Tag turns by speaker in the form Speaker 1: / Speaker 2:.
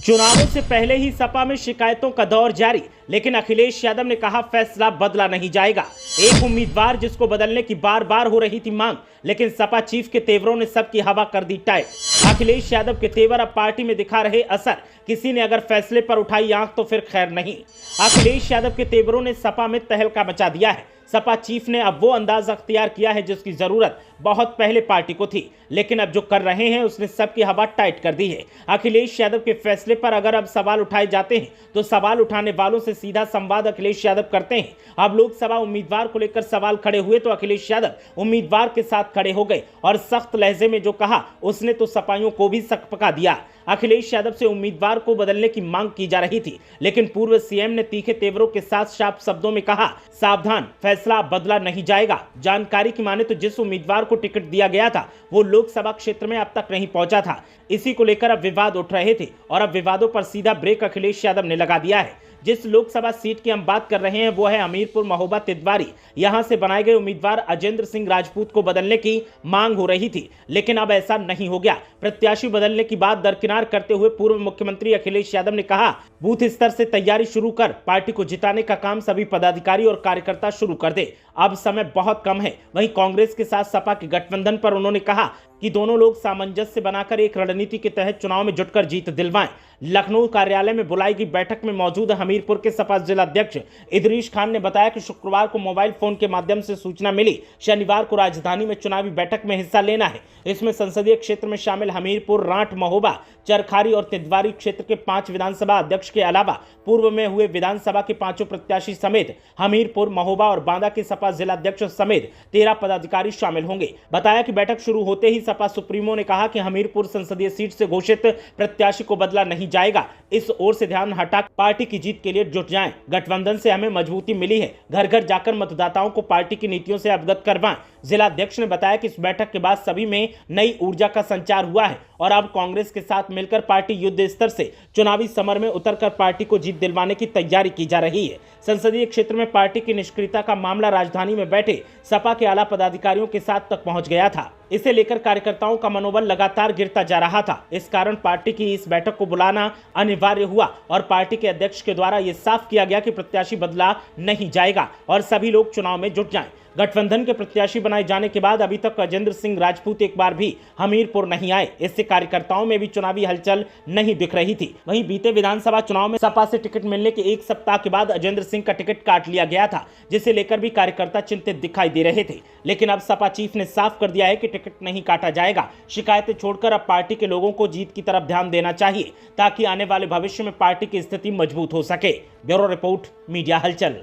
Speaker 1: चुनावों से पहले ही सपा में शिकायतों का दौर जारी, लेकिन अखिलेश यादव ने कहा फैसला बदला नहीं जाएगा। एक उम्मीदवार जिसको बदलने की बार बार हो रही थी मांग, लेकिन सपा चीफ के तेवरों ने सबकी हवा कर दी टाइट। अखिलेश यादव के तेवर अब पार्टी में दिखा रहे असर। किसी ने अगर फैसले पर उठाई आंख तो फिर खैर नहीं। अखिलेश यादव के तेवरों ने सपा में तहलका मचा दिया है। सपा चीफ ने अब वो अंदाज अख्तियार किया है जिसकी जरूरत बहुत पहले पार्टी को थी, लेकिन अब जो कर रहे हैं उसने सबकी हवा टाइट कर दी है। अखिलेश यादव के फैसले पर अगर अब सवाल उठाए जाते हैं तो सवाल उठाने वालों से सीधा संवाद अखिलेश यादव करते हैं। अब लोकसभा उम्मीदवार को लेकर सवाल खड़े हुए तो अखिलेश यादव उम्मीदवार के साथ खड़े हो गए और सख्त लहजे में जो कहा उसने तो सपाइयों को भी सकपका दिया। अखिलेश यादव से उम्मीदवार को बदलने की मांग की जा रही थी, लेकिन पूर्व सीएम ने तीखे तेवरों के साथ साफ शब्दों में कहा, सावधान, फैसला बदला नहीं जाएगा। जानकारी की माने तो जिस उम्मीदवार को टिकट दिया गया था वो लोकसभा क्षेत्र में अब तक नहीं पहुंचा था। इसी को लेकर अब विवाद उठ रहे थे और अब विवादों पर सीधा ब्रेक अखिलेश यादव ने लगा दिया है। जिस लोकसभा सीट की हम बात कर रहे हैं वो है हमीरपुर महोबा तिदवारी। यहां से बनाए गए उम्मीदवार अजेंद्र सिंह राजपूत को बदलने की मांग हो रही थी, लेकिन अब ऐसा नहीं हो गया। प्रत्याशी बदलने की बात दरकिनार करते हुए पूर्व मुख्यमंत्री अखिलेश यादव ने कहा, बूथ स्तर से तैयारी शुरू कर पार्टी को जिताने का काम सभी पदाधिकारी और कार्यकर्ता शुरू कर दे। अब समय बहुत कम है। वहीं कांग्रेस के साथ सपा के गठबंधन पर उन्होंने कहा कि दोनों लोग सामंजस्य बनाकर एक रणनीति के तहत चुनाव में जुटकर जीत दिलवाएं। लखनऊ कार्यालय में बुलाई गई बैठक में मौजूद हमीरपुर के सपा जिला अध्यक्ष इदरीश खान ने बताया कि शुक्रवार को मोबाइल फोन के माध्यम से सूचना मिली, शनिवार को राजधानी में चुनावी बैठक में हिस्सा लेना है। इसमें संसदीय क्षेत्र में शामिल हमीरपुर, रांट, महोबा, चरखारी और तिदवारी क्षेत्र के 5 विधानसभा अध्यक्ष के अलावा पूर्व में हुए विधानसभा के 5 प्रत्याशी समेत हमीरपुर, महोबा और बांदा के सपा जिला अध्यक्ष समेत 13 पदाधिकारी शामिल होंगे। बताया कि बैठक शुरू होते ही सपा सुप्रीमो ने कहा कि हमीरपुर संसदीय सीट से घोषित प्रत्याशी को बदला नहीं जाएगा। इस ओर से ध्यान हटा पार्टी की जीत के लिए जुट जाएं। गठबंधन से हमें मजबूती मिली है। घर घर जाकर मतदाताओं को पार्टी की नीतियों से अवगत करवाएं। जिला अध्यक्ष ने बताया कि इस बैठक के बाद सभी में नई ऊर्जा का संचार हुआ है और अब कांग्रेस के साथ मिलकर पार्टी युद्ध स्तर से चुनावी समर में उतरकर पार्टी को जीत दिलवाने की तैयारी की जा रही है। संसदीय क्षेत्र में पार्टी की निष्क्रियता का मामला राजधानी में बैठे सपा के आला पदाधिकारियों के साथ तक पहुंच गया था। इसे लेकर कार्यकर्ताओं का मनोबल लगातार गिरता जा रहा था। इस कारण पार्टी की इस बैठक को बुलाना अनिवार्य हुआ और पार्टी के अध्यक्ष के द्वारा यह साफ किया गया कि प्रत्याशी बदला नहीं जाएगा और सभी लोग चुनाव में जुट जाएं। गठबंधन के प्रत्याशी बनाए जाने के बाद अभी तक अजेंद्र सिंह राजपूत एक बार भी हमीरपुर नहीं आए। इससे कार्यकर्ताओं में भी चुनावी हलचल नहीं दिख रही थी। वहीं बीते विधानसभा चुनाव में सपा से टिकट मिलने के एक सप्ताह के बाद अजेंद्र सिंह का टिकट काट लिया गया था, जिसे लेकर भी कार्यकर्ता चिंतित दिखाई दे रहे थे। लेकिन अब सपा चीफ ने साफ कर दिया है कि टिकट नहीं काटा जाएगा। शिकायतें छोड़कर अब पार्टी के लोगों को जीत की तरफ ध्यान देना चाहिए ताकि आने वाले भविष्य में पार्टी की स्थिति मजबूत हो सके। ब्यूरो रिपोर्ट, मीडिया हलचल।